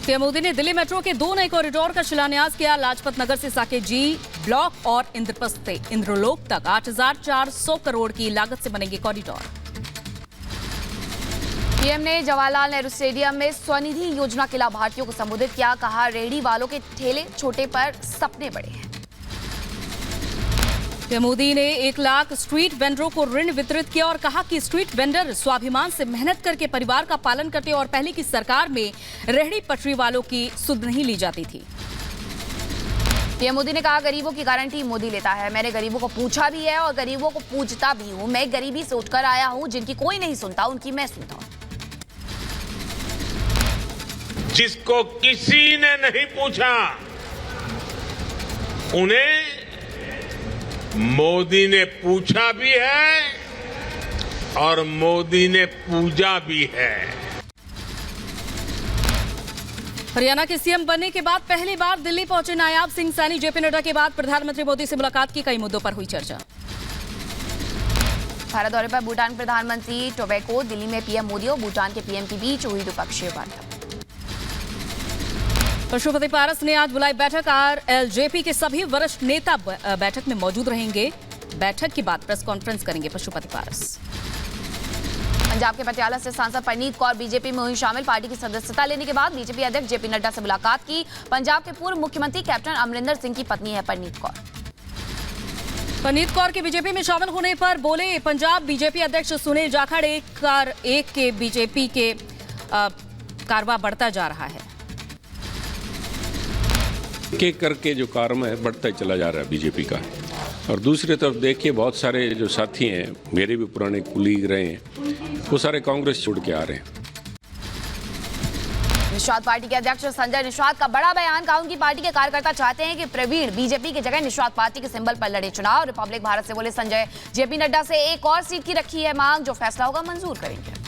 PM Modi ने Delhi metro के 2 नए कॉरिडोर का शिलान्यास किया। लाजपत नगर से साकेत जी ब्लॉक और इंद्रप्रस्थ से इंद्रलोक तक 8,400 करोड़ की लागत से बनेंगे कॉरिडोर। पीएम ने जवाहरलाल नेहरू स्टेडियम में स्वनिधि योजना के लाभार्थियों को संबोधित किया। कहा, रेहड़ी वालों के ठेले छोटे पर सपने बड़े हैं। पीएम मोदी ने 1 लाख स्ट्रीट वेंडरों को ऋण वितरित किया और कहा कि स्ट्रीट वेंडर स्वाभिमान से मेहनत करके परिवार का पालन करते और पहले की सरकार में रेहड़ी पटरी वालों की सुध नहीं ली जाती थी। पीएम मोदी ने कहा, गरीबों की गारंटी मोदी लेता है। मैंने गरीबों को पूछा भी है और गरीबों को पूछता भी हूं। मैं गरीबी से उठकर आया हूं, जिनकी कोई नहीं सुनता उनकी मैं सुनता हूं। जिसको किसी ने नहीं पूछा उन्हें मोदी ने पूछा भी है और मोदी ने पूजा भी है। हरियाणा के सीएम बनने के बाद पहली बार दिल्ली पहुंचे नायाब सिंह सैनी। जेपी नड्डा के बाद प्रधानमंत्री मोदी से मुलाकात की, कई मुद्दों पर हुई चर्चा। भारत दौरे पर भूटान प्रधानमंत्री टोबैको। दिल्ली में पीएम मोदी और भूटान के पीएम के बीच हुई द्विपक्षीय वार्ता। पशुपति पारस ने आज बुलाई बैठक। आरएलजेपी के सभी वरिष्ठ नेता बैठक में मौजूद रहेंगे। बैठक के बाद प्रेस कॉन्फ्रेंस करेंगे पशुपति पारस। पंजाब के पटियाला से सांसद परनीत कौर बीजेपी में हुई शामिल। पार्टी की सदस्यता लेने के बाद बीजेपी अध्यक्ष जेपी नड्डा से मुलाकात की। पंजाब के पूर्व मुख्यमंत्री कैप्टन अमरिंदर सिंह की पत्नी है परनीत कौर। परनीत कौर के बीजेपी में शामिल होने पर बोले पंजाब बीजेपी अध्यक्ष सुनील जाखड़, एक के बीजेपी के कारवा बढ़ता जा रहा है। एक करके जो कार्य है बढ़ता ही चला जा रहा है बीजेपी का। और दूसरी तरफ देखिए, बहुत सारे जो साथी हैं, मेरे भी पुराने कुलीग रहे हैं, वो सारे कांग्रेस छोड़ के आ रहे हैं। निषाद पार्टी के अध्यक्ष संजय निषाद का बड़ा बयान। कहा, उनकी पार्टी के कार्यकर्ता चाहते हैं कि प्रवीण बीजेपी की जगह निषाद पार्टी के सिंबल पर लड़े चुनाव। रिपब्लिक भारत से बोले संजय, जेपी नड्डा से एक और सीट की रखी है मांग, जो फैसला होगा मंजूर करेंगे।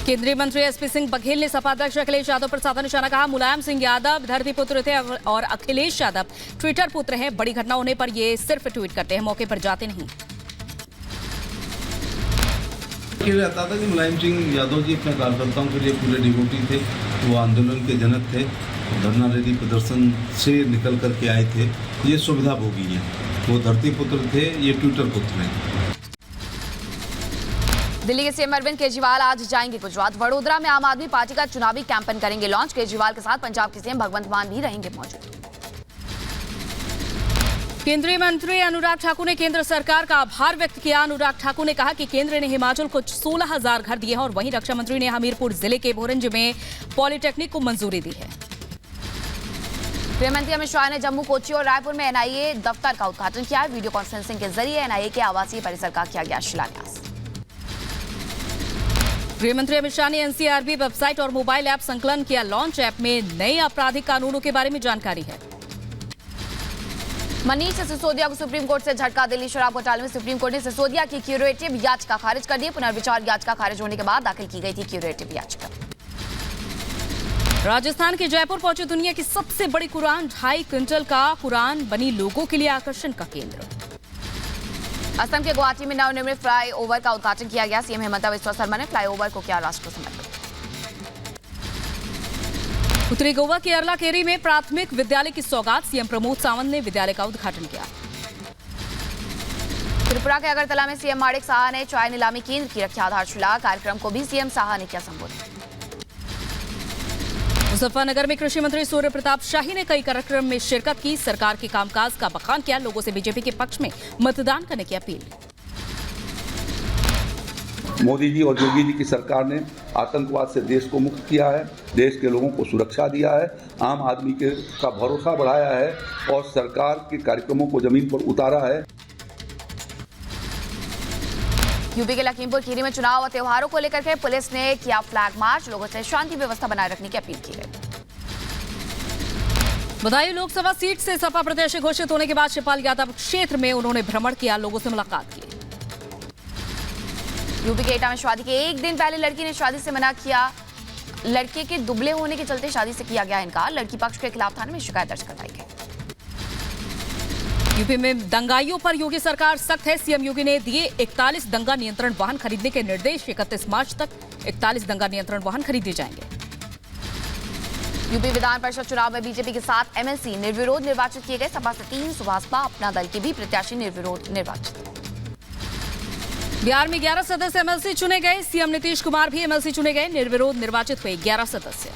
केंद्रीय मंत्री एसपी सिंह बघेल ने सपा अध्यक्ष अखिलेश यादव पर साधा निशाना। कहा, मुलायम सिंह यादव धरती पुत्र थे और अखिलेश यादव ट्विटर पुत्र हैं। बड़ी घटना होने पर ये सिर्फ ट्वीट करते हैं, मौके पर जाते नहीं। रहता था कि मुलायम सिंह यादव जी अपने कार्यकर्ताओं के लिए पूरे डिवोटी थे। वो आंदोलन के जनक थे, धरना रैली प्रदर्शन से निकल करके आए थे। ये सुविधा भोगी है। वो धरती पुत्र थे, ये ट्विटर पुत्र हैं। दिल्ली के सीएम अरविंद केजरीवाल आज जाएंगे गुजरात। वडोदरा में आम आदमी पार्टी का चुनावी कैंपेन करेंगे लॉन्च। केजरीवाल के साथ पंजाब के सीएम भगवंत मान भी रहेंगे मौजूद। केंद्रीय मंत्री अनुराग ठाकुर ने केंद्र सरकार का आभार व्यक्त किया। अनुराग ठाकुर ने कहा कि केंद्र ने हिमाचल को 16,000 घर दिए हैं और वहीं रक्षा मंत्री ने हमीरपुर जिले के भोरंज में पॉलिटेक्निक को मंजूरी दी है। गृहमंत्री अमित शाह ने जम्मू, कोच्चि और रायपुर में एनआईए दफ्तर का उद्घाटन किया। वीडियो कॉन्फ्रेंसिंग के जरिए एनआईए के आवासीय परिसर का किया गया शिलान्यास। गृहमंत्री अमित शाह ने एनसीआरबी वेबसाइट और मोबाइल ऐप संकलन किया लॉन्च। ऐप में नए आपराधिक कानूनों के बारे में जानकारी है। मनीष सिसोदिया को सुप्रीम कोर्ट से झटका। दिल्ली शराब घोटाले में सुप्रीम कोर्ट ने सिसोदिया की क्यूरेटिव याचिका खारिज कर दी। पुनर्विचार याचिका खारिज होने के बाद दाखिल की गई थी क्यूरेटिव याचिका। राजस्थान के जयपुर पहुंचे दुनिया की सबसे बड़ी कुरान। 2.5 क्विंटल का कुरान बनी लोगों के लिए आकर्षण का केंद्र। असम के गुवाहाटी में नवनिर्मित फ्लाईओवर का उद्घाटन किया गया। सीएम हेमंत बिस्वा शर्मा ने फ्लाईओवर को किया राष्ट्र को समर्पित। उत्तरी गोवा के अरलाकेरी में प्राथमिक विद्यालय की सौगात। सीएम प्रमोद सावंत ने विद्यालय का उद्घाटन किया। त्रिपुरा के अगरतला में सीएम माणिक साहा ने चाय नीलामी केंद्र की रखी आधारशिला। कार्यक्रम को भी सीएम साहा ने किया संबोधित। मुजफ्फरनगर में कृषि मंत्री सूर्य प्रताप शाही ने कई कार्यक्रम में शिरकत की। सरकार के कामकाज का बखान किया। लोगों से बीजेपी के पक्ष में मतदान करने की अपील। मोदी जी और योगी जी की सरकार ने आतंकवाद से देश को मुक्त किया है, देश के लोगों को सुरक्षा दिया है, आम आदमी का भरोसा बढ़ाया है और सरकार के कार्यक्रमों को जमीन पर उतारा है। यूपी के लखीमपुर खीरी में चुनाव और त्योहारों को लेकर के पुलिस ने किया फ्लैग मार्च। लोगों से शांति व्यवस्था बनाए रखने की अपील की गई। बदायूं लोकसभा सीट से सपा प्रत्याशी घोषित होने के बाद शिवपाल यादव क्षेत्र में उन्होंने भ्रमण किया, लोगों से मुलाकात की। यूपी के एटा में शादी के एक दिन पहले लड़की ने शादी से मना किया। लड़के के दुबले होने के चलते शादी से किया गया इनकार। लड़की पक्ष के खिलाफ थाने में शिकायत दर्ज करवाई गई। यूपी में दंगाइयों पर योगी सरकार सख्त है। सीएम योगी ने दिए 41 दंगा नियंत्रण वाहन खरीदने के निर्देश। 31 मार्च तक 41 दंगा नियंत्रण वाहन खरीदे जाएंगे। यूपी विधान परिषद चुनाव में बीजेपी के 7 एमएलसी निर्विरोध निर्वाचित किए गए। सपा से 3, सुभाषपा अपना दल के भी प्रत्याशी निर्विरोध निर्वाचित। बिहार में 11 सदस्य एमएलसी चुने गए। सीएम नीतीश कुमार भी एमएलसी चुने गए। निर्विरोध निर्वाचित हुए 11 सदस्य।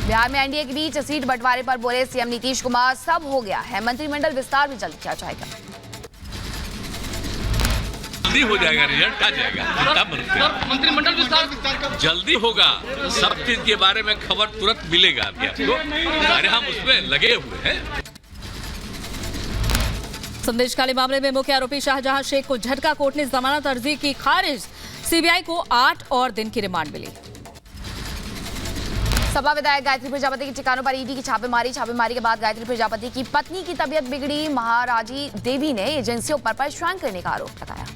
बिहार में एनडीए के बीच सीट बंटवारे पर बोले सीएम नीतीश कुमार, सब हो गया है, मंत्रिमंडल विस्तार भी जल्द किया जाएगा। जल्दी हो जाएगा, रिजल्ट आ जाएगा। मंत्रिमंडल विस्तार जल्दी होगा। सब चीज के बारे में खबर तुरंत मिलेगा आपको। अरे हम उसमें लगे हुए हैं। संदेश खाली मामले में मुख्य आरोपी शाहजहां शेख को झटका कोर्ट ने जमानत अर्जी की खारिज। सीबीआई को 8 और दिन की रिमांड मिली। सपा विधायक गायत्री प्रजापति के ठिकानों पर ईडी की छापेमारी के बाद गायत्री प्रजापति की पत्नी की तबीयत बिगड़ी। महाराजी देवी ने एजेंसियों पर परेशान करने का आरोप लगाया।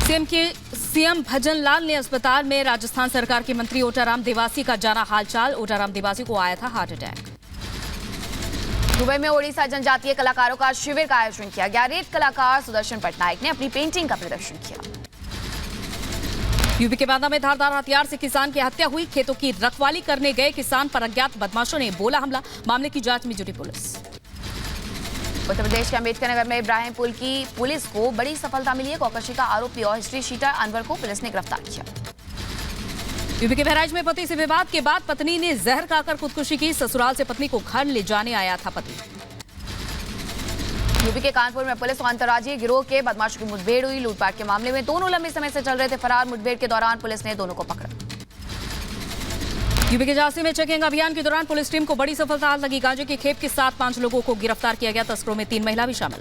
सीएम भजन लाल ने अस्पताल में राजस्थान सरकार के मंत्री ओटाराम देवासी का जाना हालचाल। ओटाराम देवासी को आया था हार्ट अटैक। दुबई में ओडिशा जनजातीय कलाकारों का शिविर का आयोजन किया गया। रेत कलाकार सुदर्शन पटनायक ने अपनी पेंटिंग का प्रदर्शन किया। यूपी के बांदा में धारदार हथियार से किसान की हत्या हुई। खेतों की रखवाली करने गए किसान पर अज्ञात बदमाशों ने बोला हमला। मामले की जांच में जुटी पुलिस। उत्तर प्रदेश के अम्बेडकर नगर में इब्राहिम पुल की पुलिस को बड़ी सफलता मिली है। कॉकर्षी का आरोपी और हिस्ट्री शीटर अनवर को पुलिस ने गिरफ्तार किया। यूपी के बहराइच में पति से विवाद के बाद पत्नी ने जहर खाकर खुदकुशी की। ससुराल से पत्नी को घर ले जाने आया था पति। यूपी के कानपुर में पुलिस और अंतर्राज्यीय गिरोह के बदमाशों की मुठभेड़ हुई। लूटपाट के मामले में दोनों लंबे समय से चल रहे थे फरार। मुठभेड़ के दौरान पुलिस ने दोनों को पकड़ा। यूपी के झांसी में चेकिंग अभियान के दौरान पुलिस टीम को बड़ी सफलता लगी। गांजे की खेप के साथ 5 लोगों को गिरफ्तार किया गया। तस्करों में 3 महिला भी शामिल।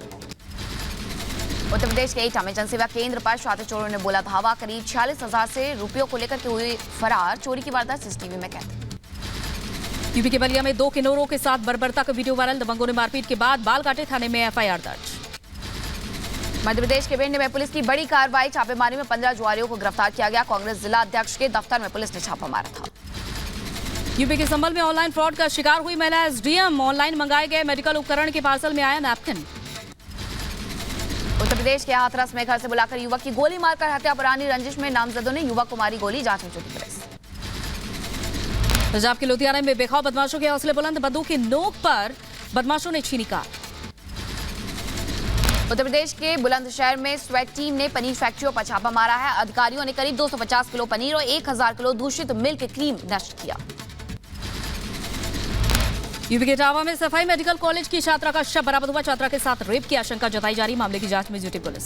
उत्तर प्रदेश के एटा में जनसेवा केंद्र पर शातिर चोरों ने बोला धावा। करीब 46,000 से रुपयों को लेकर के हुई फरार। चोरी की वारदात सीसीटीवी में कैद। यूपी के बलिया में 2 किन्नरों के साथ बर्बरता का वीडियो वायरल। दबंगों ने मारपीट के बाद बाल काटे। थाने में एफआईआर दर्ज। मध्य प्रदेश के भिंड में पुलिस की बड़ी कार्रवाई। छापेमारी में 15 जुआरियों को गिरफ्तार किया गया। कांग्रेस जिला अध्यक्ष के दफ्तर में पुलिस ने छापा मारा था। यूपी के संभल में ऑनलाइन फ्रॉड का शिकार हुई महिला एसडीएम। ऑनलाइन मंगाए गए मेडिकल उपकरण के पार्सल में आया नैपकिन। उत्तर प्रदेश के हाथरस में घर से बुलाकर युवक की गोली मारकर हत्या। पुरानी रंजिश में नामजदों ने युवक को मारी गोली। जांच में जुटी पुलिस। पंजाब के लुधियाना में बेखौफ बदमाशों के हौसले बुलंद। बंदूक की नोक पर बदमाशों ने छीनी कार। उत्तर प्रदेश के बुलंदशहर में स्वेट टीम ने पनीर फैक्ट्रियों पर छापा मारा है। अधिकारियों ने करीब 250 किलो पनीर और 1000 किलो दूषित मिल्क क्रीम नष्ट किया। यूपी के इटावा में सफाई मेडिकल कॉलेज की छात्रा का शव बरामद हुआ। छात्रा के साथ रेप की आशंका जताई जा रही। मामले की जांच में जुटी पुलिस।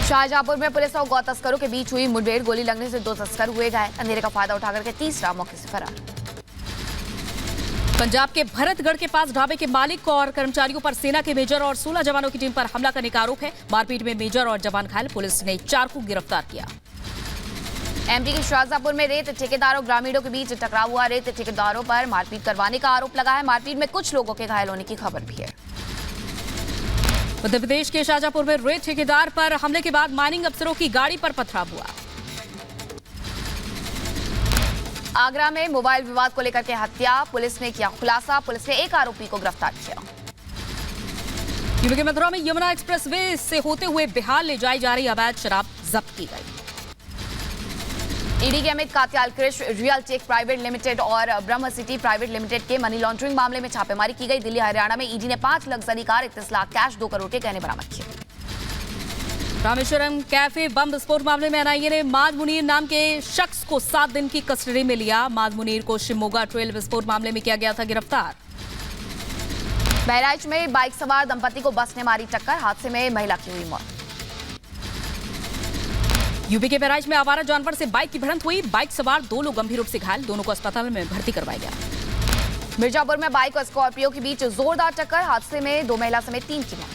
शाहजहांपुर में पुलिस और गौ तस्करों के बीच हुई मुठभेड़। गोली लगने से 2 तस्कर हुए घायल। अंधेरे का फायदा उठाकर के तीसरा मौके से फरार। पंजाब के भरतगढ़ के पास ढाबे के मालिक और कर्मचारियों पर सेना के मेजर और 16 जवानों की टीम पर हमला करने का आरोप है। मारपीट में मेजर और जवान घायल। पुलिस ने 4 को गिरफ्तार किया। एमपी के शाहजहांपुर में रेत ठेकेदारों और ग्रामीणों के बीच टकराव हुआ। रेत ठेकेदारों पर मारपीट करवाने का आरोप लगा है। मारपीट में कुछ लोगों के घायल होने की खबर भी है। उत्तर प्रदेश के शाहजहांपुर में रेत ठेकेदार पर हमले के बाद माइनिंग अफसरों की गाड़ी पर पथराव हुआ। आगरा में मोबाइल विवाद को लेकर के हत्या। पुलिस ने किया खुलासा। पुलिस ने एक आरोपी को गिरफ्तार किया। यूपी के मथुरा में यमुना एक्सप्रेसवे से होते हुए बिहार ले जाई जा रही अवैध शराब जब्त की गई। ईडी के Amit Katyal Krishna, real tech private limited और ब्रह्म सिटी प्राइवेट लिमिटेड के मनी लॉन्ड्रिंग मामले में छापेमारी की गई। दिल्ली हरियाणा में ईडी ने 5 luxury car, 31 lakh cash, 2 crore के गहने बरामद किए। रामेश्वरम कैफे बम विस्फोट मामले में एनआईए ने माद मुनीर नाम के शख्स को 7 दिन की कस्टडी में लिया। माद मुनीर को शिमोगा ट्रेल विस्फोट मामले में किया गया था गिरफ्तार। बहराइच में बाइक सवार दंपति को बस ने मारी टक्कर। हादसे में महिला की हुई मौत। यूपी के बहराइच में आवारा जानवर से बाइक की भिड़ंत हुई। बाइक सवार 2 लोग गंभीर रूप से घायल। दोनों को अस्पताल में भर्ती करवाया गया। मिर्जापुर में बाइक और स्कॉर्पियो के बीच जोरदार टक्कर। हादसे में 2 महिला समेत 3 की मौत।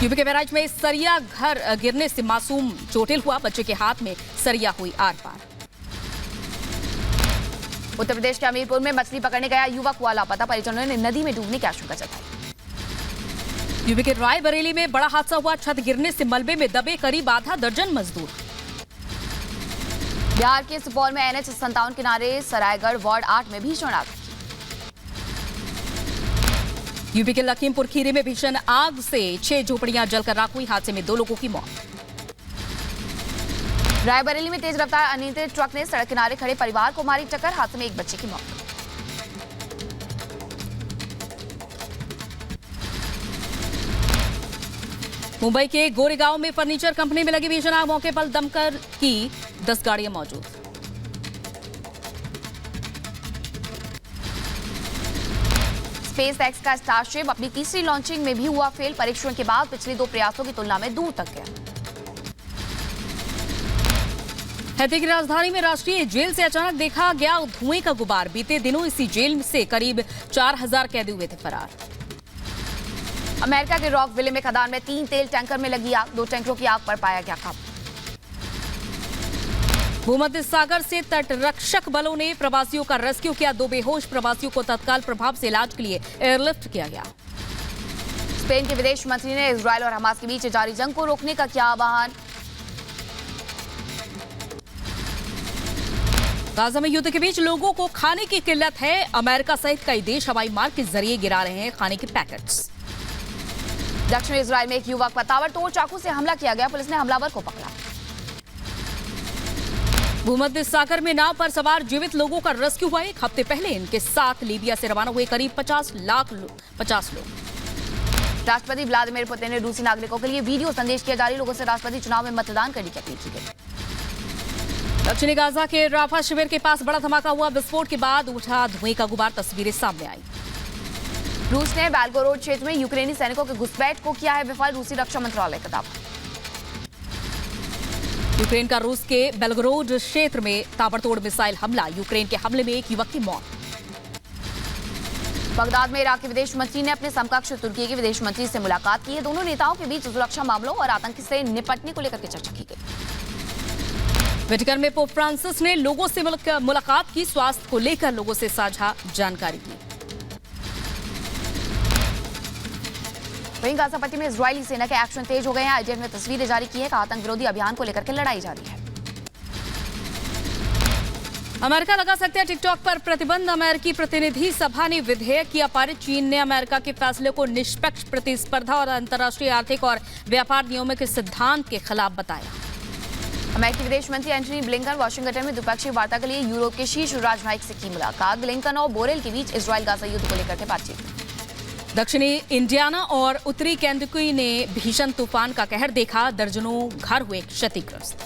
यूपी के बहराइच में सरिया घर गिरने से मासूम चोटिल हुआ। बच्चे के हाथ में सरिया हुई आर पार। उत्तर प्रदेश के हमीरपुर में मछली पकड़ने गया युवक हुआ लापता। परिजनों ने नदी में डूबने की आशंका जताई। यूपी के रायबरेली में बड़ा हादसा हुआ। छत गिरने से मलबे में दबे करीब आधा दर्जन मजदूर। बिहार के सुपौल में NH 57 किनारे सरायगढ़ वार्ड 8 में भीषण आग। यूपी के लखीमपुर खीरी में भीषण आग से 6 झोपड़ियां जलकर राख हुई। हादसे में 2 लोगों की मौत। रायबरेली में तेज रफ्तार अनियंत्रित ट्रक ने सड़क किनारे खड़े परिवार को मारी टक्कर, हादसे में एक बच्चे की मौत। मुंबई के गोरेगांव में फर्नीचर कंपनी में लगी भीषण आग, मौके पर दमकल की 10 गाड़ियां मौजूद। स्पेस एक्स का स्टारशिप अपनी तीसरी लॉन्चिंग में भी हुआ फेल, परीक्षण के बाद पिछले 2 प्रयासों की तुलना में दूर तक गया। हैती की राजधानी में राष्ट्रीय जेल से अचानक देखा गया धुएं का गुबार, बीते दिनों इसी जेल से करीब 4000 कैदी हुए थे फरार। अमेरिका के रॉक विले में खदान में 3 तेल टैंकर में लगी आग, 2 टैंकरों की आग पर पाया गया काबू। भूमध्य सागर से तटरक्षक बलों ने प्रवासियों का रेस्क्यू किया, 2 बेहोश प्रवासियों को तत्काल प्रभाव से इलाज के लिए एयरलिफ्ट किया गया। स्पेन के विदेश मंत्री ने इजरायल और हमास के बीच जारी जंग को रोकने का किया आह्वान। गाजा में युद्ध के बीच लोगों को खाने की किल्लत है, अमेरिका सहित कई देश हवाई मार्ग के जरिए गिरा रहे हैं खाने के पैकेट्स। दक्षिण इजरायल में एक युवक पर ताबड़तोड़ चाकू से हमला किया गया, पुलिस ने हमलावर को पकड़ा। भूमध्य सागर में नाव पर सवार जीवित लोगों का रेस्क्यू हुआ, 1 हफ्ते पहले इनके साथ लीबिया से रवाना हुए करीब 50 लोग। राष्ट्रपति व्लादिमीर पुतिन ने रूसी नागरिकों के लिए वीडियो संदेश किया जारी, लोगों से राष्ट्रपति चुनाव में मतदान करने की अपील की गई। दक्षिणी गाजा के राफा शिविर के पास बड़ा धमाका हुआ, विस्फोट के बाद उठा धुएं का गुबार, तस्वीरें सामने आई। रूस ने बेलगोरोड क्षेत्र में यूक्रेनी सैनिकों के घुसपैठ को किया है विफल, रूसी रक्षा मंत्रालय का दावा। यूक्रेन का रूस के बेलगोरोड क्षेत्र में ताबड़तोड़ मिसाइल हमला, यूक्रेन के हमले में एक युवक की मौत। बगदाद में इराक के विदेश मंत्री ने अपने समकक्ष तुर्की के विदेश मंत्री से मुलाकात की है, दोनों नेताओं के बीच सुरक्षा मामलों और आतंक से निपटने को लेकर चर्चा की गई। वेटिकन में पोप फ्रांसिस ने लोगों से मुलाकात की, स्वास्थ्य को लेकर लोगों से साझा जानकारी दी। वहीं गाजा पट्टी में इजरायली सेना के एक्शन तेज हो गए हैं, आईडीएफ ने तस्वीरें जारी की है, आतंक विरोधी अभियान को लेकर के लड़ाई जारी है। अमेरिका लगा सकता है टिकटॉक पर प्रतिबंध, अमेरिकी प्रतिनिधि सभा ने विधेयक किया पारित, चीन ने अमेरिका के फैसले को निष्पक्ष प्रतिस्पर्धा और अंतर्राष्ट्रीय आर्थिक और व्यापार नियमों के सिद्धांत के खिलाफ बताया। अमेरिकी विदेश मंत्री एंटनी ब्लिंकन वाशिंगटन में द्विपक्षीय वार्ता के लिए यूरोप के शीर्ष राजनयिक से की मुलाकात, ब्लिंकन और बोरेल के बीच इजरायल गाजा युद्ध को लेकर के बातचीत। दक्षिणी इंडियाना और उत्तरी केंटकी ने भीषण तूफान का कहर देखा, दर्जनों घर हुए क्षतिग्रस्त।